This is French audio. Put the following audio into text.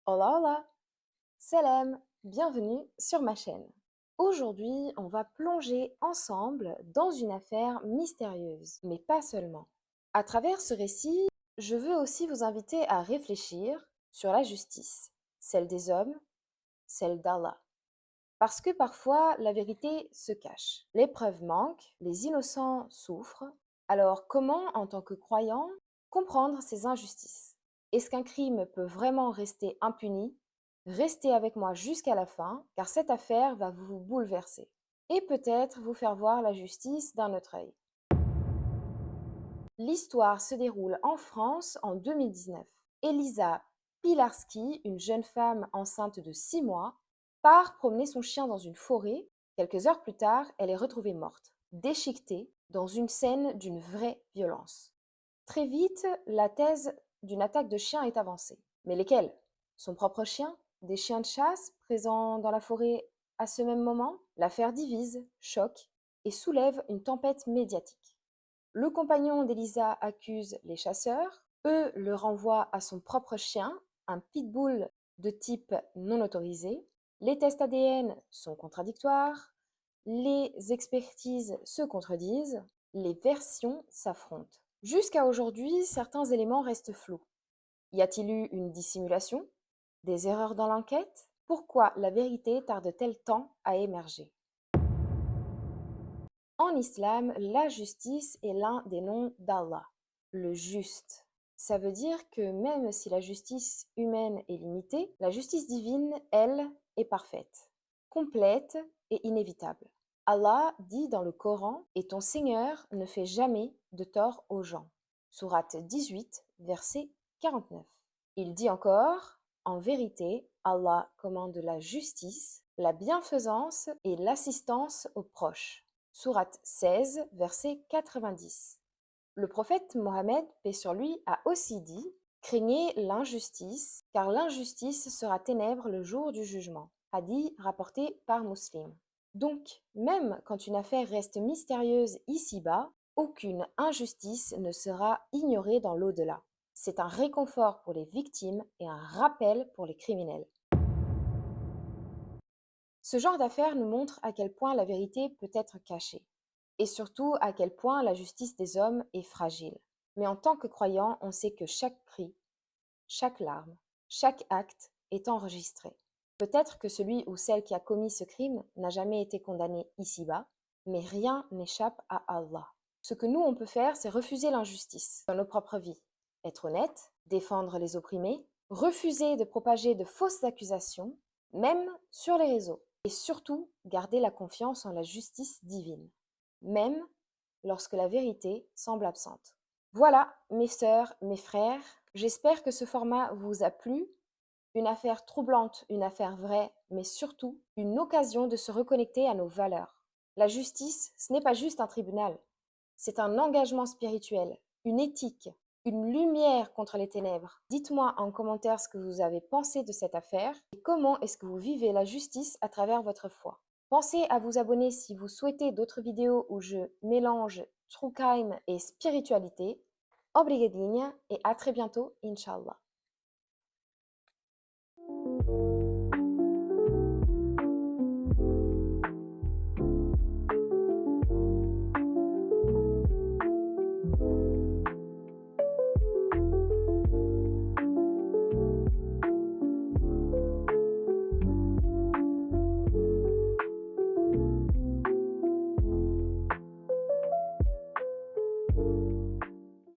Hola, hola! Salam! Bienvenue sur ma chaîne. Aujourd'hui, on va plonger ensemble dans une affaire mystérieuse, mais pas seulement. À travers ce récit, je veux aussi vous inviter à réfléchir sur la justice, celle des hommes, celle d'Allah. Parce que parfois, la vérité se cache. Les preuves manquent, les innocents souffrent. Alors comment, en tant que croyant, comprendre ces injustices? Est-ce qu'un crime peut vraiment rester impuni? Restez avec moi jusqu'à la fin, car cette affaire va vous bouleverser. Et peut-être vous faire voir la justice d'un autre œil. L'histoire se déroule en France en 2019. Elisa Pilarski, une jeune femme enceinte de 6 mois, part promener son chien dans une forêt. Quelques heures plus tard, elle est retrouvée morte, déchiquetée, dans une scène d'une vraie violence. Très vite, la thèse d'une attaque de chiens est avancée. Mais lesquels? Son propre chien? Des chiens de chasse présents dans la forêt à ce même moment? L'affaire divise, choque et soulève une tempête médiatique. Le compagnon d'Elisa accuse les chasseurs, eux le renvoient à son propre chien, un pitbull de type non autorisé. Les tests ADN sont contradictoires, les expertises se contredisent, les versions s'affrontent. Jusqu'à aujourd'hui, certains éléments restent flous. Y a-t-il eu une dissimulation? Des erreurs dans l'enquête? Pourquoi la vérité tarde-t-elle tant à émerger? En islam, la justice est l'un des noms d'Allah, le juste. Ça veut dire que même si la justice humaine est limitée, la justice divine, elle, est parfaite, complète et inévitable. Allah dit dans le Coran: « Et ton Seigneur ne fait jamais de tort aux gens. » Sourate 18, verset 49. Il dit encore: « En vérité, Allah commande la justice, la bienfaisance et l'assistance aux proches. » Sourate 16, verset 90. Le prophète Mohammed, paix sur lui, a aussi dit: « Craignez l'injustice, car l'injustice sera ténèbres le jour du jugement. » Hadith rapporté par Muslim. Donc, même quand une affaire reste mystérieuse ici-bas, aucune injustice ne sera ignorée dans l'au-delà. C'est un réconfort pour les victimes et un rappel pour les criminels. Ce genre d'affaires nous montre à quel point la vérité peut être cachée, et surtout à quel point la justice des hommes est fragile. Mais en tant que croyant, on sait que chaque cri, chaque larme, chaque acte est enregistré. Peut-être que celui ou celle qui a commis ce crime n'a jamais été condamné ici-bas, mais rien n'échappe à Allah. Ce que nous, on peut faire, c'est refuser l'injustice dans nos propres vies. Être honnête, défendre les opprimés, refuser de propager de fausses accusations, même sur les réseaux. Et surtout, garder la confiance en la justice divine, même lorsque la vérité semble absente. Voilà, mes sœurs, mes frères, j'espère que ce format vous a plu. Une affaire troublante, une affaire vraie, mais surtout une occasion de se reconnecter à nos valeurs. La justice, ce n'est pas juste un tribunal, c'est un engagement spirituel, une éthique, une lumière contre les ténèbres. Dites-moi en commentaire ce que vous avez pensé de cette affaire et comment est-ce que vous vivez la justice à travers votre foi. Pensez à vous abonner si vous souhaitez d'autres vidéos où je mélange true crime et spiritualité. Obrigadinha et à très bientôt, Inch'Allah.